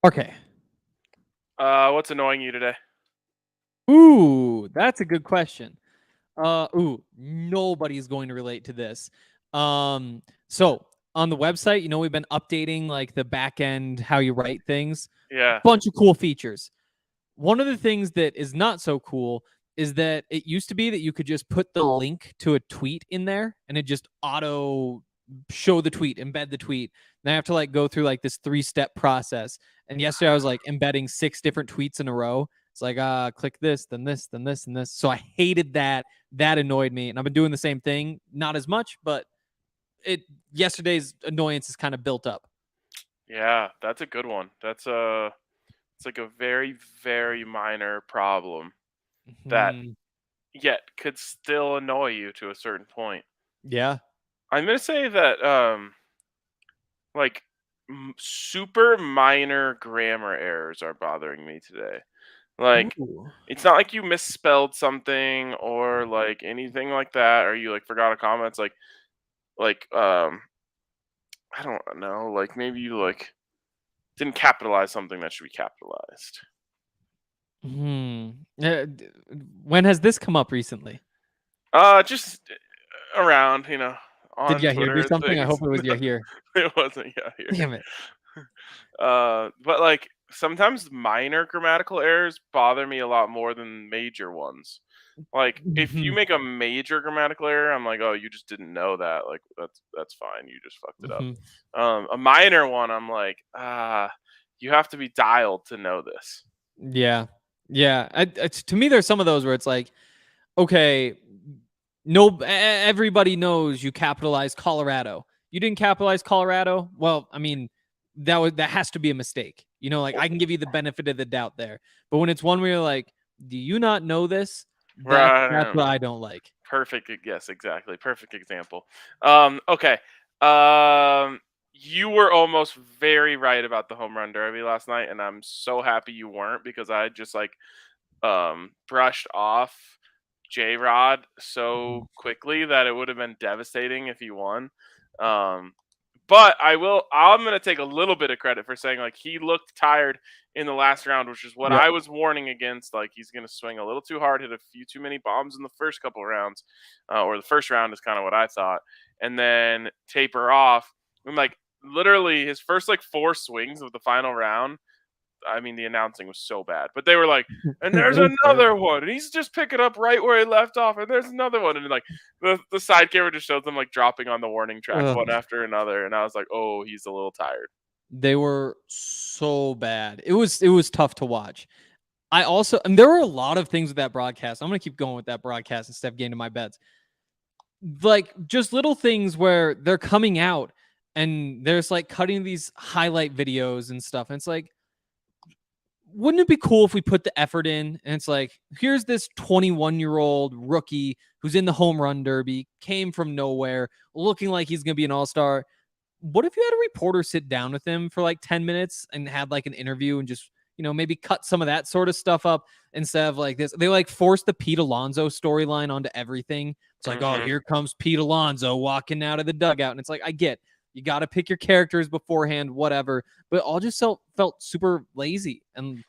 Okay. What's annoying you today? Ooh, that's a good question. Nobody's going to relate to this. So on the website, we've been updating like the back end, how you write things, Yeah. bunch of cool features. One of the things that is not so cool is that it used to be that you could just put the link to a tweet in there and it just auto show the tweet, embed the tweet. And I have to like go through like this 3-step process. And yesterday I was like embedding 6 different tweets in a row. It's like, click this, then this, then this, and this. So I hated that. That annoyed me. And I've been doing the same thing, not as much, but yesterday's annoyance is kind of built up. Yeah, that's a good one. It's like a very, very minor problem that Mhm. yet could still annoy you to a certain point. Yeah. I'm gonna say that like super minor grammar errors are bothering me today. Like Ooh. it's not like you misspelled something or like anything like that, or you like forgot a comment. It's like I don't know, like maybe you like didn't capitalize something that should be capitalized. Hmm. When has this come up recently? Just around, Did on Yahir Twitter do and something? I things. hope it was Yahir. It wasn't, yeah, here. Damn it. But like sometimes minor grammatical errors bother me a lot more than major ones. Like if you Mhm, make a major grammatical error, I'm like, oh, you just didn't know that. Like that's fine. You just fucked it up. mhm. A minor one, I'm like, you have to be dialed to know this. Yeah. Yeah. To me, there's some of those where it's like, okay, no, everybody knows you capitalized Colorado. You didn't capitalize Colorado. Well, I mean, that has to be a mistake. Like I can give you the benefit of the doubt there. But when it's one where you're like, do you not know this? That's Right. what I don't like. Perfect. Yes, exactly. Perfect example. Okay. Um, you were almost very right about the home run derby last night, and I'm so happy you weren't because I just like brushed off J Rod Mhm. so quickly that it would have been devastating if he won. Um, but I'm gonna take a little bit of credit for saying like he looked tired in the last round, which is what Yep. I was warning against. Like he's gonna swing a little too hard, hit a few too many bombs in the first couple of rounds, or the first round is kind of what I thought, and then taper off. And like literally his first like 4 swings of the final round, I mean, the announcing was so bad, but they were like, "And It there's was another terrible. one, and he's just picking up right where he left off, and there's another one," and like the side camera just shows them like dropping on the warning track Ugh. one after another, and I was like, "Oh, he's a little tired." They were so bad. It was tough to watch. And there were a lot of things with that broadcast. I'm gonna keep going with that broadcast instead of getting to my bets. Like just little things where they're coming out and there's like cutting these highlight videos and stuff. And it's like, wouldn't it be cool if we put the effort in? And it's like, here's this 21-year-old rookie who's in the home run derby, came from nowhere, looking like he's gonna be an all-star. What if you had a reporter sit down with him for like 10 minutes and had like an interview and just, maybe cut some of that sort of stuff up instead of like this? They like force the Pete Alonso storyline onto everything. It's like, oh, Hmm. here comes Pete Alonso walking out of the dugout. And it's like, I get you got to pick your characters beforehand, whatever. But it all just felt super lazy. And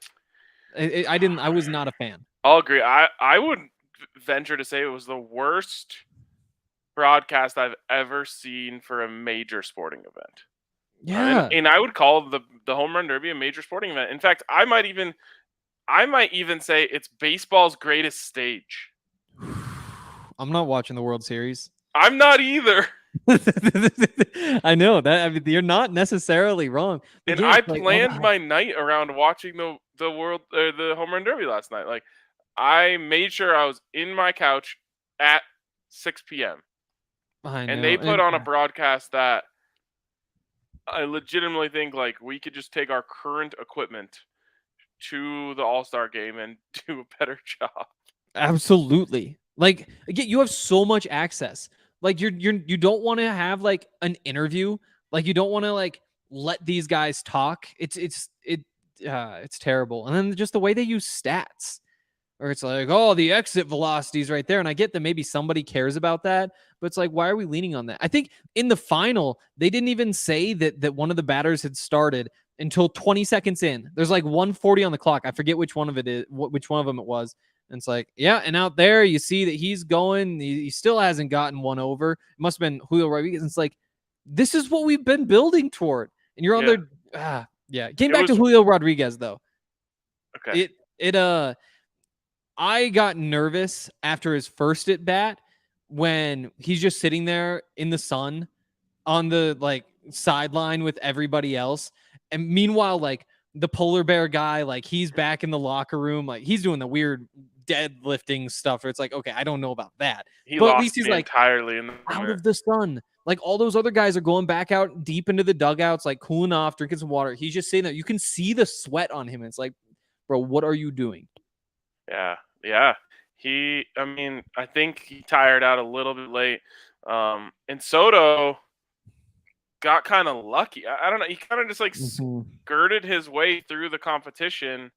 I was not a fan. I'll agree. I would venture to say it was the worst broadcast I've ever seen for a major sporting event. Yeah. And I would call the home run derby a major sporting event. In fact, I might even say it's baseball's greatest stage. I'm not watching the World Series. I'm not either. I know that. I mean, you're not necessarily wrong. But And yeah, I it's like, oh planned god. my night around watching the home run derby last night. Like I made sure I was in my couch at 6 p.m. I and they know. put And on a broadcast that I legitimately think like we could just take our current equipment to the All-Star game and do a better job. absolutely. Like again, you have so much access. Like you don't want to have like an interview. Like you don't want to like let these guys talk. It's terrible. And then just the way they use stats. Or it's like, oh, the exit velocity is right there. And I get that maybe somebody cares about that, but it's like, why are we leaning on that? I think in the final, they didn't even say that one of the batters had started until 20 seconds in. There's like 140 on the clock. I forget which one of them it was. And it's like, yeah, and out there you see that he's going. He still hasn't gotten one over. It must have been Julio Rodriguez. And it's like, this is what we've been building toward. And you're on there. Yeah. Getting back to Julio Rodriguez though. Okay. I got nervous after his first at bat when he's just sitting there in the sun on the like sideline with everybody else. And meanwhile, like the polar bear guy, like he's back in the locker room, like he's doing the weird deadlifting stuff. Where it's like, okay, I don't know about that. But at least he's like entirely in the out of the sun. Like all those other guys are going back out deep into the dugouts, like cooling off, drinking some water. He's just sitting there. You can see the sweat on him. It's like, bro, what are you doing? Yeah. I think he tired out a little bit late. And Soto got kind of lucky. I don't know. He kind of just like skirted his way through the competition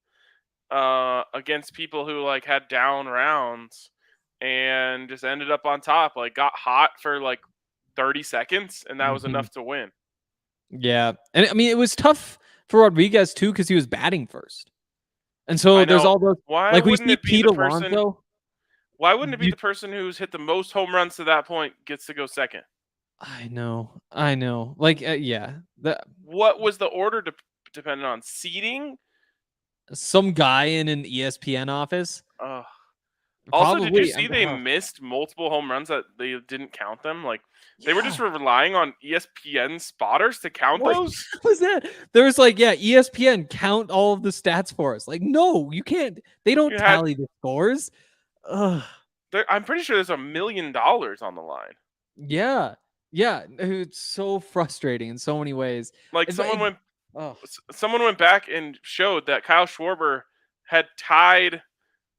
against people who like had down rounds and just ended up on top. Like got hot for like 30 seconds, and that was enough to win. Yeah. And I mean, it was tough for Rodriguez too because he was batting first. And so there's all those, like we see Pete Alonso. Why wouldn't it be the person who's hit the most home runs to that point gets to go second? I know. Like, yeah. What was the order dependent on? Seating? Some guy in an ESPN office. Also, did you see they missed multiple home runs that they didn't count them? Like, they were just relying on ESPN spotters to count those? What was that? There was like, ESPN count all of the stats for us. Like, no, you can't. They don't tally the scores. I'm pretty sure there's $1 million on the line. Yeah. It's so frustrating in so many ways. Like someone went back and showed that Kyle Schwarber had tied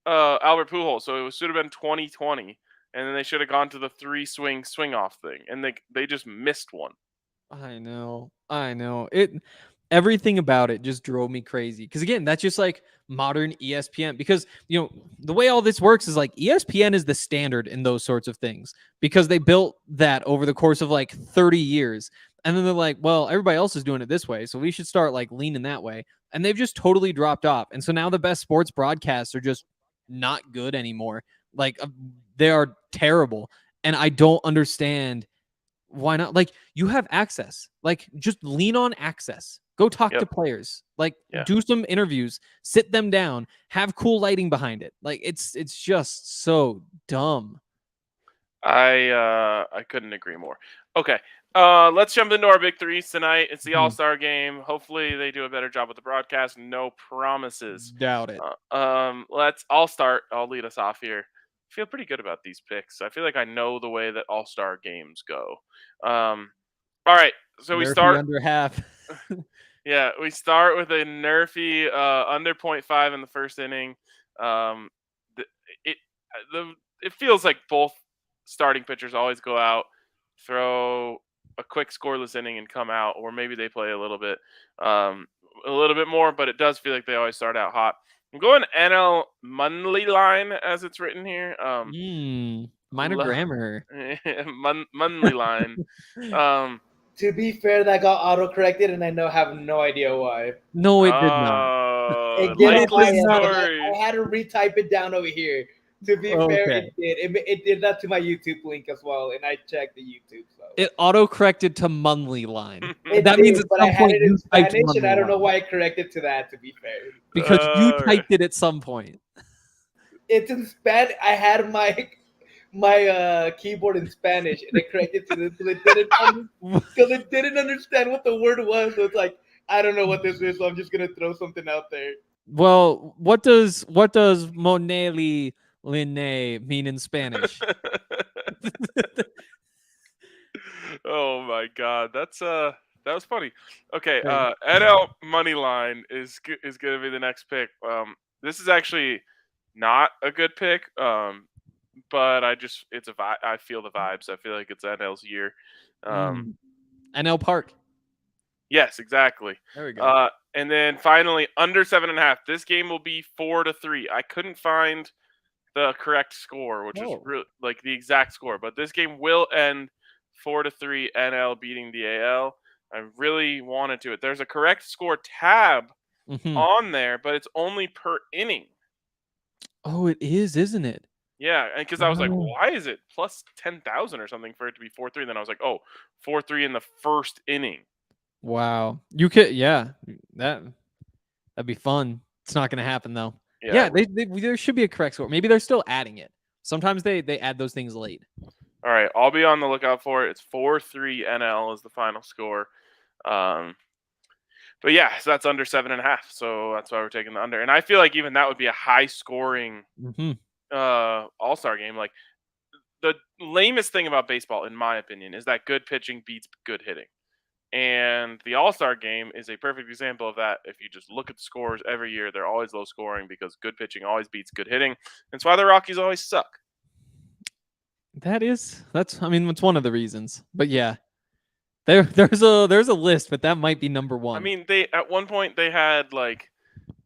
Albert Pujols, so it should have been 2020, and then they should have gone to the 3-swing swing-off thing, and they just missed one. I know. Everything about it just drove me crazy. Because again, that's just like modern ESPN. Because, the way all this works is like ESPN is the standard in those sorts of things. Because they built that over the course of like 30 years. And then they're like, well, everybody else is doing it this way, so we should start like leaning that way. And they've just totally dropped off. And so now the best sports broadcasts are just not good anymore. Like they are terrible. And I don't understand why not. Like you have access. Like just lean on access. Go talk to players. Like do some interviews, sit them down, have cool lighting behind it. Like it's just so dumb. I couldn't agree more. Okay. Let's jump into our big threes tonight. It's the All-Star game. Hopefully they do a better job with the broadcast. No promises. Doubt it. I'll start. I'll lead us off here. I feel pretty good about these picks. I feel like I know the way that All-Star games go. All right. So we start under half. Yeah, we start with a nerfy under 0.5 in the first inning. It feels like both starting pitchers always go out, throw a quick scoreless inning, and come out, or maybe they play a little bit more. But it does feel like they always start out hot. I'm going NL Moneyline as it's written here. Minor grammar. Moneyline. To be fair, that got auto-corrected, and I have no idea why. No, it did not. I had to retype it down over here. To be fair, it did. It did that to my YouTube link as well, and I checked the YouTube. So it auto-corrected to Moneyline. That means at some point you typed Spanish, and I don't know why I corrected to that. To be fair, because you typed it at some point. It's in Spanish. I had my keyboard in Spanish, and it corrected to this because it didn't understand what the word was. So it's like, I don't know what this is, so I'm just gonna throw something out there. Well, what does Moneyline mean in Spanish? Oh my god, that was funny. Okay, NL Moneyline is gonna be the next pick. This is actually not a good pick. But it's a vibe. I feel the vibes. I feel like it's NL's year. NL Park. Yes, exactly. There we go. And then finally, under 7.5. This game will be 4-3. I couldn't find the correct score, which is really like the exact score. But this game will end 4-3. NL beating the AL. I really wanted to. There's a correct score tab on there, but it's only per inning. Oh, it is, isn't it? Yeah, because I was like, Oh. why is it plus 10,000 or something for it to be 4-3? Then I was like, oh, 4-3 in the first inning. Wow. You could, yeah, that'd be fun. It's not going to happen though. Yeah. There should be a correct score. Maybe they're still adding it. Sometimes they add those things late. All right, I'll be on the lookout for it. It's 4-3 NL is the final score. But yeah, so that's under 7.5. So that's why we're taking the under. And I feel like even that would be a high scoring All-Star game. Like, the lamest thing about baseball, in my opinion, is that good pitching beats good hitting. And the All-Star game is a perfect example of that. If you just look at the scores every year, they're always low scoring because good pitching always beats good hitting. That's why the Rockies always suck. That's one of the reasons. But yeah. There's a list, but that might be number one. I mean, they at one point they had like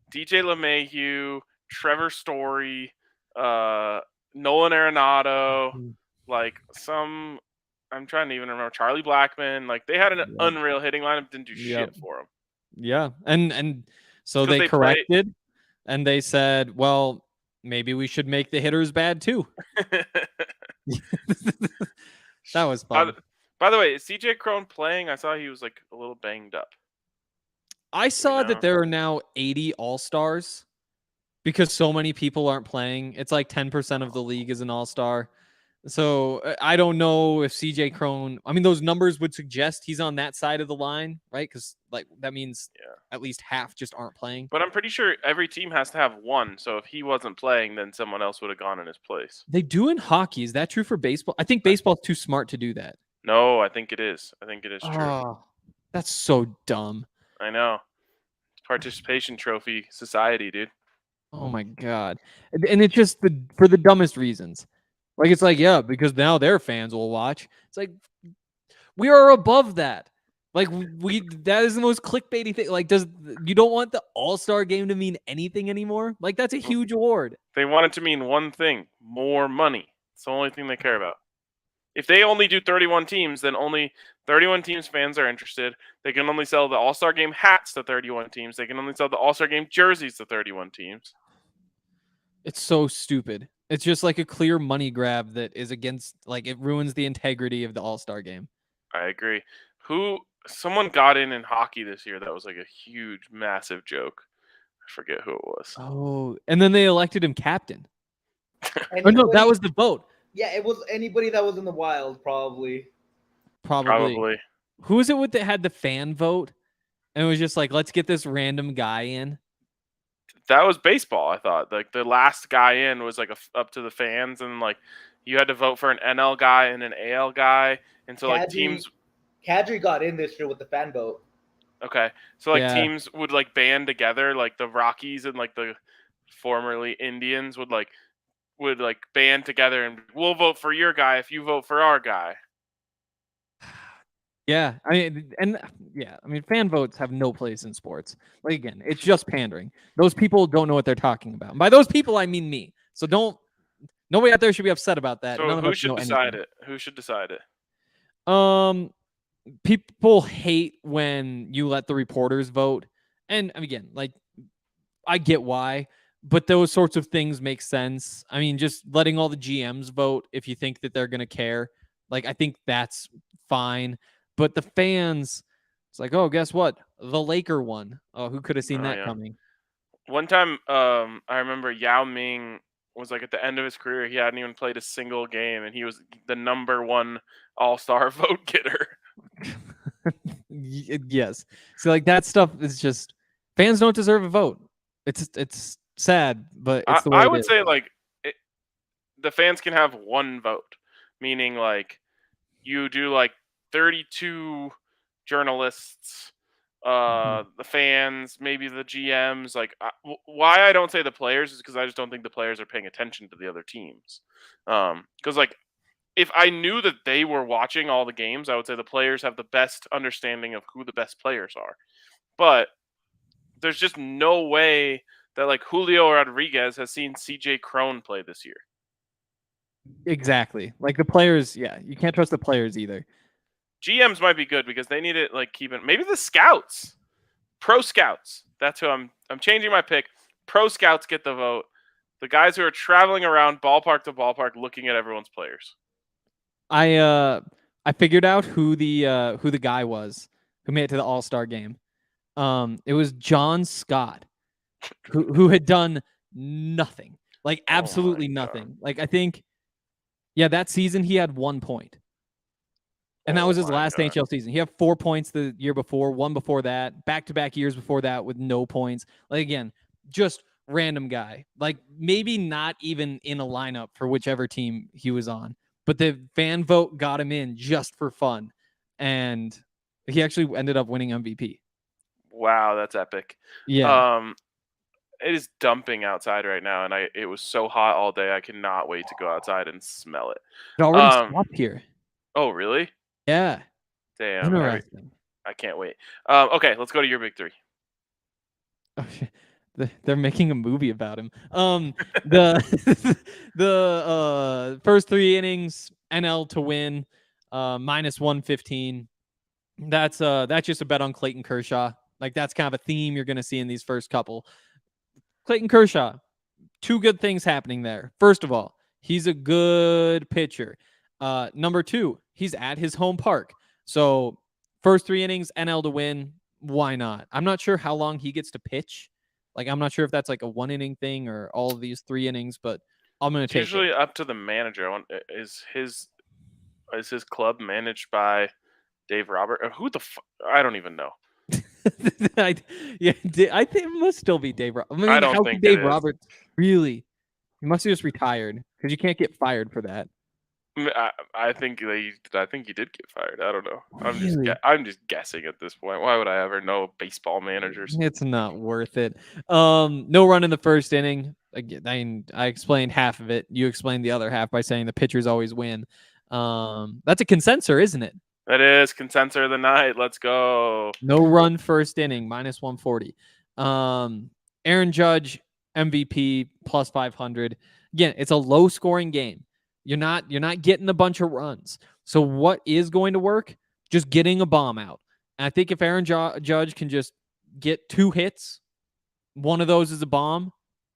DJ LeMahieu, Trevor Story, Nolan Arenado, like some. I'm trying to even remember Charlie Blackmon. Like, they had an unreal hitting lineup, didn't do shit for them. Yeah, and so they corrected, and they said, well, maybe we should make the hitters bad too. That was fun. By the way, is CJ Cron playing? I saw he was like a little banged up. I saw that there are now 80 All-Stars because so many people aren't playing. It's like 10% of the league is an All-Star. So I don't know if CJ Cron, those numbers would suggest he's on that side of the line, right? Because like that means at least half just aren't playing. But I'm pretty sure every team has to have one. So if he wasn't playing, then someone else would have gone in his place. They do in hockey. Is that true for baseball? I think baseball's too smart to do that. No, I think it is. I think it is true. Oh, that's so dumb. I know. Participation trophy society, dude. Oh my God. And it's just for the dumbest reasons. Like, it's like, yeah, because now their fans will watch. It's like, we are above that. Like, that is the most clickbaity thing. Like, you don't want the All-Star game to mean anything anymore? Like, that's a huge award. They want it to mean one thing: more money. It's the only thing they care about. If they only do 31 teams, then only 31 teams fans are interested. They can only sell the All-Star game hats to 31 teams. They can only sell the All-Star game jerseys to 31 teams. It's so stupid. It's just like a clear money grab that is against, like, it ruins the integrity of the All-Star game. I agree. Someone got in hockey this year that was like a huge, massive joke. I forget who it was. Oh, and then they elected him captain. Or no, that was the vote. Yeah, it was anybody that was in the Wild, probably. Who was it that had the fan vote? And it was just like, let's get this random guy in. That was baseball, I thought. Like, the last guy in was like up to the fans, and like you had to vote for an NL guy and an AL guy, and so like teams. Kadri got in this year with the fan vote. Okay, so like teams would like band together, like the Rockies and like the formerly Indians would band together, and we'll vote for your guy if you vote for our guy. Yeah, fan votes have no place in sports. Like, again, it's just pandering. Those people don't know what they're talking about. And by those people, I mean me. So nobody out there should be upset about that. So who should decide it? Who should decide it? People hate when you let the reporters vote. And again, like, I get why, but those sorts of things make sense. I mean, just letting all the GMs vote if you think that they're going to care. Like, I think that's fine. But the fans, it's like, oh, guess what? The Laker won. Oh, who could have seen that coming? One time, I remember Yao Ming was like at the end of his career, he hadn't even played a single game, and he was the number one All-Star vote getter. Yes. So like that stuff is just, fans don't deserve a vote. It's sad, but it's the way I would say like the fans can have one vote, meaning like you do like 32 journalists, the fans, maybe the GMs. Like, why I don't say the players is because I just don't think the players are paying attention to the other teams. Because like, if I knew that they were watching all the games, I would say the players have the best understanding of who the best players are. But there's just no way that like Julio Rodriguez has seen CJ Cron play this year. Exactly. Like the players, you can't trust the players either. GMs might be good because they need it like keeping maybe the scouts, pro scouts. That's who I'm changing my pick. Pro scouts get the vote. The guys who are traveling around ballpark to ballpark looking at everyone's players. I figured out who the guy was who made it to the All-Star game. It was John Scott, who had done nothing, like absolutely nothing. Like I think, yeah, that season he had 1 point, and that was his last NHL season. He had 4 points the year before, one before that, back-to-back years before that with no points. Like again, just random guy. Like maybe not even in a lineup for whichever team he was on, but the fan vote got him in just for fun, and he actually ended up winning MVP. Wow, that's epic. Yeah. It is dumping outside right now, and it was so hot all day. I cannot wait to go outside and smell it. It already stopped here. Oh, really? Yeah. Damn. Interesting. I can't wait. Okay, let's go to your big three. Oh, shit. They're making a movie about him. The the first 3 innings, NL to win, -115. That's just a bet on Clayton Kershaw. Like that's kind of a theme you're gonna see in these first couple. Clayton Kershaw, 2 good things happening there. First of all, he's a good pitcher. Number 2, he's at his home park. So first 3 innings, NL to win. Why not? I'm not sure how long he gets to pitch. Like, I'm not sure if that's like a 1 inning thing or all of these 3 innings, but I'm going to take usually it. Up to the manager. Is his club managed by Dave Robert? Or who the I don't even know. I think it must still be Dave. I mean, I don't how think could Dave it is. Roberts really? He must have just retired because you can't get fired for that. I think he did get fired. I don't know. Really? I'm just guessing at this point. Why would I ever know baseball managers? It's not worth it. No run in the first inning. Again, I explained half of it. You explained the other half by saying the pitchers always win. That's a consensus, isn't it? That is consensus of the night. Let's go. No run first inning, -140. Aaron Judge, MVP, +500. Again, it's a low scoring game. You're not getting a bunch of runs. So what is going to work? Just getting a bomb out. And I think if Aaron Judge can just get 2 hits, one of those is a bomb.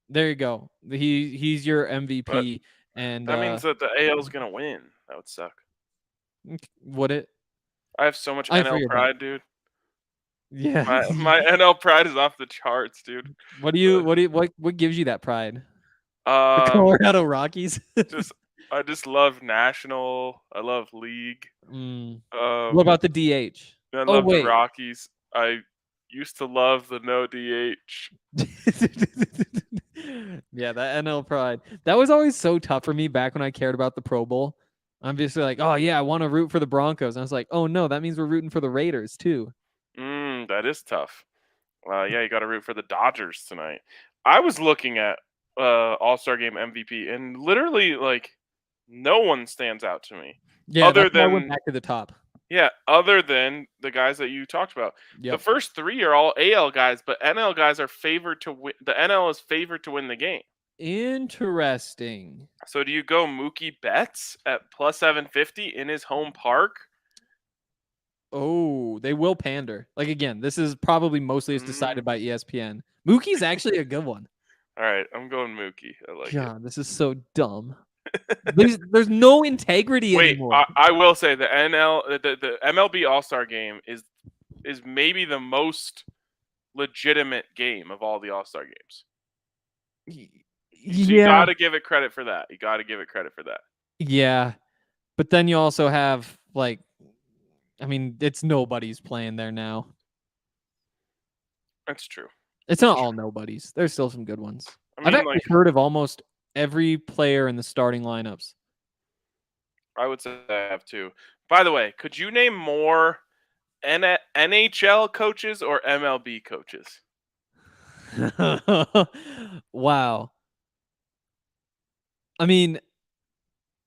There you go. He's your MVP. But and that means that the AL is gonna win. That would suck. Would it? I have so much I NL pride, dude. Yeah. My NL pride is off the charts, dude. What gives you that pride? The The Colorado Rockies. I just love national. I love league. What about the DH? I love the Rockies. I used to love the no DH. Yeah, that NL pride. That was always so tough for me back when I cared about the Pro Bowl. I'm just like, oh yeah, I want to root for the Broncos. And I was like, oh no, that means we're rooting for the Raiders too. That is tough. Yeah, you got to root for the Dodgers tonight. I was looking at All-Star Game MVP, and literally, like, no one stands out to me. Yeah, other that's why I than went back to the top. Yeah, other than the guys that you talked about. Yep. The first 3 are all AL guys, but NL guys are favored to win. The NL is favored to win the game. Interesting. So do you go Mookie Betts at +750 in his home park? Oh, they will pander. Like again, this is probably mostly decided by ESPN. Mookie's actually a good one. All right, I'm going Mookie. I like God, this is so dumb. There's no integrity anymore. Wait, I will say the MLB All-Star game is maybe the most legitimate game of all the All-Star games. You got to give it credit for that. Yeah. But then you also have it's nobody's playing there now. That's true. It's not all nobodies. There's still some good ones. I've actually heard of almost every player in the starting lineups. I would say I have too. By the way, could you name more NHL coaches or MLB coaches? Wow. I mean,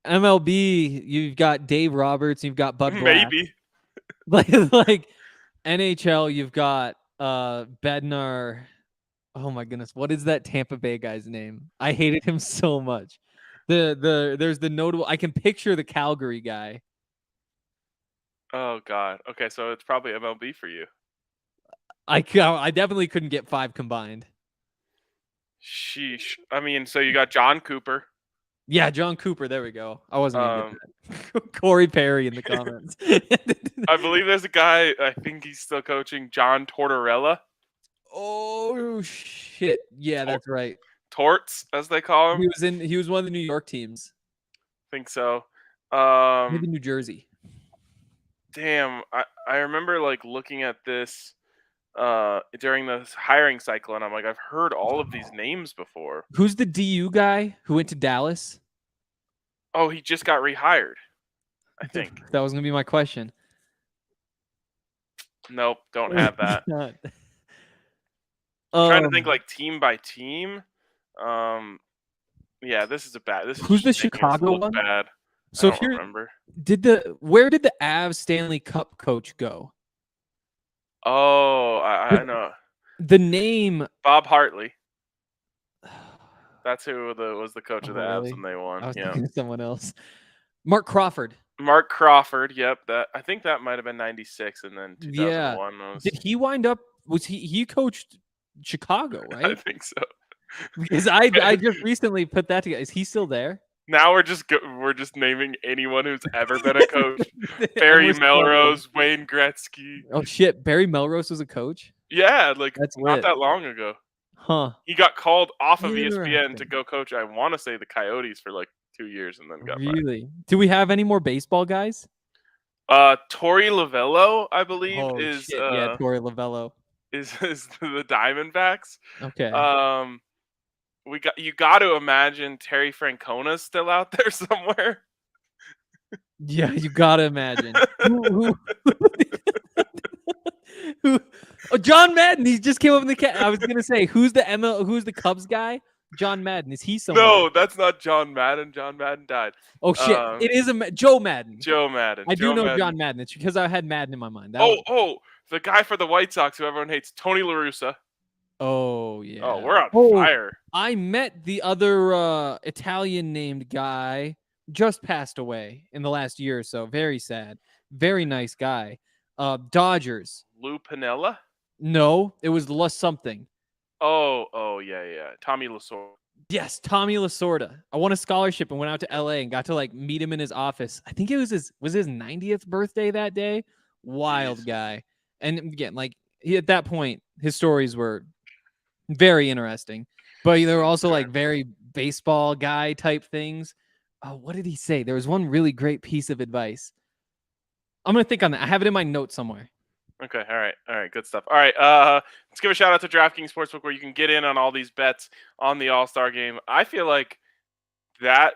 MLB, you've got Dave Roberts, you've got Bud Black. Maybe. like NHL, you've got Bednar. Oh my goodness, what is that Tampa Bay guy's name? I hated him so much. There's the notable. I can picture the Calgary guy. Oh God. Okay, so it's probably MLB for you. I definitely couldn't get 5 combined. Sheesh. I mean, so you got John Cooper. Yeah, John Cooper. There we go. I wasn't gonna Um, get that. Corey Perry in the comments. I believe there's a guy. I think he's still coaching, John Tortorella. Oh shit! Yeah, Tor- that's right. Torts, as they call him. He was one of the New York teams. Think so. Maybe New Jersey. Damn. I remember like looking at this during the hiring cycle, and I'm like, I've heard all of these names before. Who's the DU guy who went to Dallas? Oh, he just got rehired, I think. That was gonna be my question. Nope, don't have that. Trying to think like team by team. Yeah, this is a bad. This is Who's the just making us Chicago look one? bad. So I don't remember. where did the Avs Stanley Cup coach go? Oh, I know. The name Bob Hartley. That's who was the coach of the Avs really? when they won. I was Yeah. thinking of someone else. Mark Crawford. Mark Crawford. Yep. I think that might have been 96, and then 2001 Yeah. was. Did he wind up? Was he coached Chicago, I right? think so. Because I just recently put that together. Is he still there? Now we're just naming anyone who's ever been a coach. Barry Almost Melrose, Wayne Gretzky. Oh shit! Barry Melrose was a coach. Yeah, like That's not lit. that long ago. Huh? He got called off of ESPN to Interesting. go coach, I want to say, the Coyotes for like 2 years, and then got fired. Really? Do we have any more baseball guys? Tori Lavello, I believe, Oh is shit! Yeah, Torey Lavello. is the Diamondbacks. Okay. You got to imagine Terry Francona's still out there somewhere. Yeah, you gotta imagine. who? Oh, John Madden. He just came up in the cat. I was gonna say, who's the Cubs guy? John Madden. Is he somewhere? No, that's not John Madden. John Madden died. Oh shit! It is Joe Madden. Joe Madden. I do know Madden. John Madden. It's because I had Madden in my mind. The guy for the White Sox who everyone hates, Tony La Russa. Oh yeah. Oh, we're on fire. I met the other Italian named guy. Just passed away in the last year or so. Very sad. Very nice guy. Dodgers. Lou Piniella? No, it was something. Oh, yeah. Tommy Lasorda. Yes, Tommy Lasorda. I won a scholarship and went out to LA and got to like meet him in his office. I think it was his 90th birthday that day. Wild guy. And again, like at that point, his stories were very interesting, but there were also like very baseball guy type things. Oh, what did he say? There was one really great piece of advice. I'm going to think on that. I have it in my notes somewhere. Okay. All right. Good stuff. All right. Let's give a shout out to DraftKings Sportsbook, where you can get in on all these bets on the All-Star game. I feel like that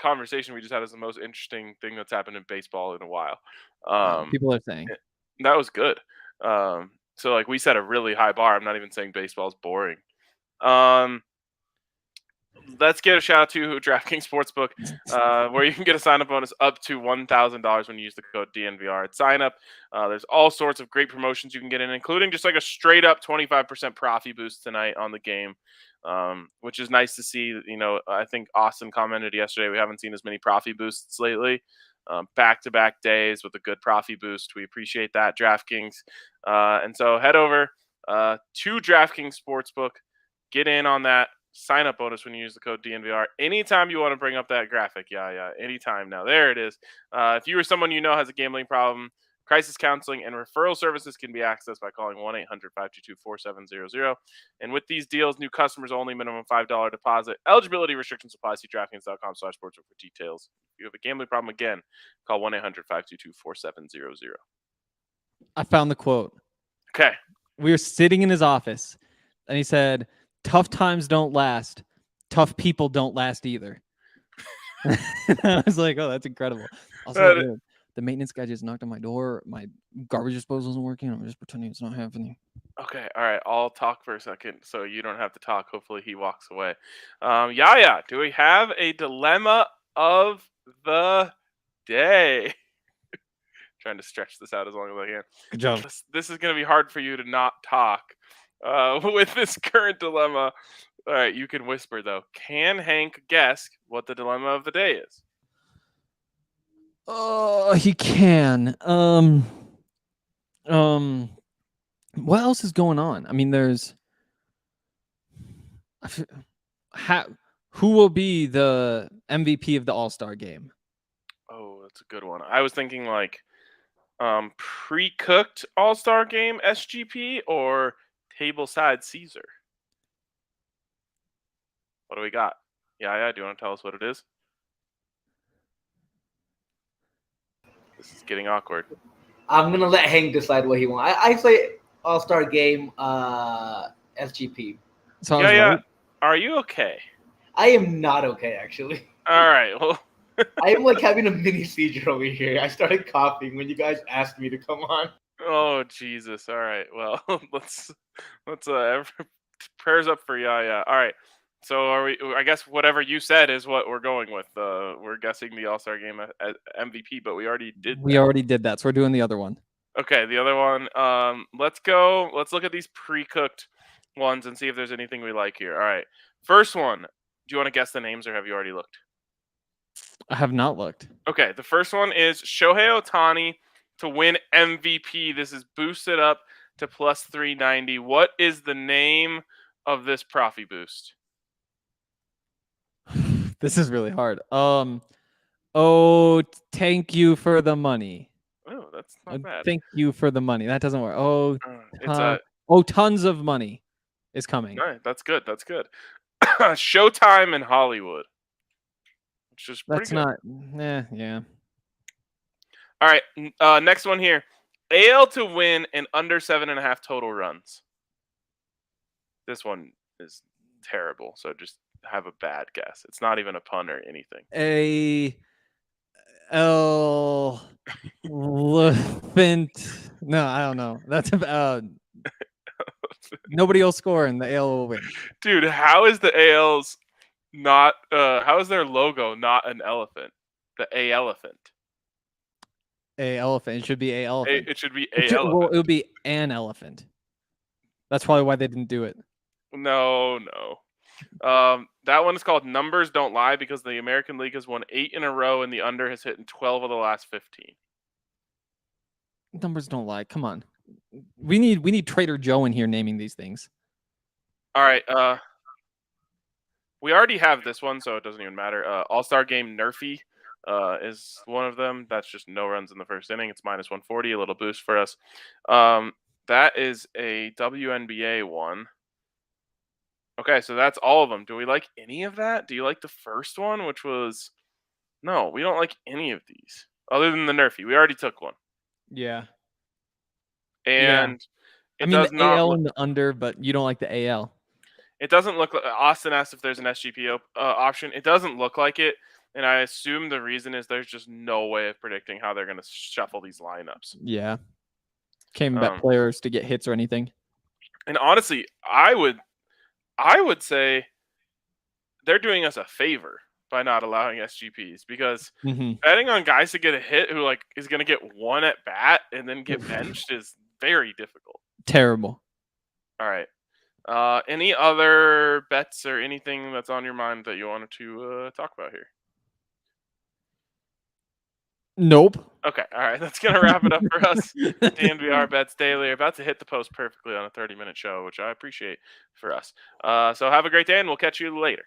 conversation we just had is the most interesting thing that's happened in baseball in a while. People are saying that was good. So like we set a really high bar. I'm not even saying baseball is boring. Let's give a shout out to DraftKings Sportsbook, where you can get a sign-up bonus up to $1,000 when you use the code DNVR at sign-up. There's all sorts of great promotions you can get in, including just like a straight-up 25% profit boost tonight on the game, which is nice to see. You know, I think Austin commented yesterday, we haven't seen as many profit boosts lately. Back-to-back days with a good profit boost. We appreciate that, DraftKings. And so head over to DraftKings Sportsbook, get in on that sign-up bonus when you use the code DNVR. Anytime you want to bring up that graphic, anytime now. There it is. If you or someone you know has a gambling problem, crisis counseling and referral services can be accessed by calling 1-800-522-4700. And with these deals, new customers only, minimum $5 deposit. Eligibility restrictions apply. See DraftKings.com/sportsbook for details. If you have a gambling problem, again, call 1-800-522-4700. I found the quote. Okay. We were sitting in his office, and he said, "Tough times don't last. Tough people don't last either." I was like, "Oh, that's incredible." Also, the maintenance guy just knocked on my door. My garbage disposal isn't working. I'm just pretending it's not happening. Okay, all right. I'll talk for a second, so you don't have to talk. Hopefully, he walks away. Yaya, do we have a dilemma of the day? Trying to stretch this out as long as I can. Good job. This is going to be hard for you to not talk with this current dilemma. All right, you can whisper, though. Can Hank guess what the dilemma of the day is? Oh, he can. What else is going on? I mean, there's who will be the MVP of the All-Star game? Oh, that's a good one. I was thinking like pre-cooked All-Star game SGP or tableside Caesar. What do we got? Yeah. Do you want to tell us what it is? This is getting awkward. I'm gonna let Hank decide what he wants. I say All-Star Game, SGP. So I was Yeah. right. Are you okay? I am not okay, actually. All right. Well, I am like having a mini seizure over here. I started coughing when you guys asked me to come on. oh Jesus. All right. Well, let's prayers up for Yaya. All right. So are we? I guess whatever you said is what we're going with. We're guessing the All-Star game MVP, but we already did. We already did that, so we're doing the other one. Okay, the other one. Let's go. Let's look at these pre-cooked ones and see if there's anything we like here. All right. First one. Do you want to guess the names, or have you already looked? I have not looked. Okay, the first one is Shohei Ohtani to win MVP. This is boosted up to plus 390. What is the name of this Profi boost? This is really hard. Oh, thank you for the money. Oh, that's not bad. Thank you for the money. That doesn't work. Oh, it's tons of money is coming. No, that's good. That's good. Showtime in Hollywood. Which is pretty good. Yeah. All right, next one here. AL to win and under 7.5 total runs. This one is terrible, so just have a bad guess. It's not even a pun or anything. Elephant. No, I don't know. That's nobody will score and the AL will win. Dude, how is the AL's not? How is their logo not an elephant? The A elephant. A elephant. It should be a elephant. It should be a elephant. Well, it would be an elephant. That's probably why they didn't do it. No. That one is called Numbers Don't Lie because the American League has won 8 in a row and the under has hit in 12 of the last 15. Numbers don't lie. Come on. We need Trader Joe in here naming these things. All right. We already have this one, so it doesn't even matter. All-Star Game Nerfy is one of them. That's just no runs in the first inning. It's minus 140, a little boost for us. That is a WNBA one. Okay, so that's all of them. Do we like any of that? Do you like the first one, which was... No, we don't like any of these. Other than the Nerfy. We already took one. Yeah. And I mean, the AL and the under, but you don't like the AL. It doesn't look like... Austin asked if there's an SGP option. It doesn't look like it, and I assume the reason is there's just no way of predicting how they're going to shuffle these lineups. Yeah. Can't even bet players to get hits or anything. And honestly, I would say they're doing us a favor by not allowing SGPs because betting on guys to get a hit who like is going to get one at bat and then get benched is very difficult. Terrible. All right. Any other bets or anything that's on your mind that you wanted to talk about here? Nope. Okay. All right. That's going to wrap it up for us. DNVR Bets Daily. About to hit the post perfectly on a 30-minute show, which I appreciate for us. So have a great day, and we'll catch you later.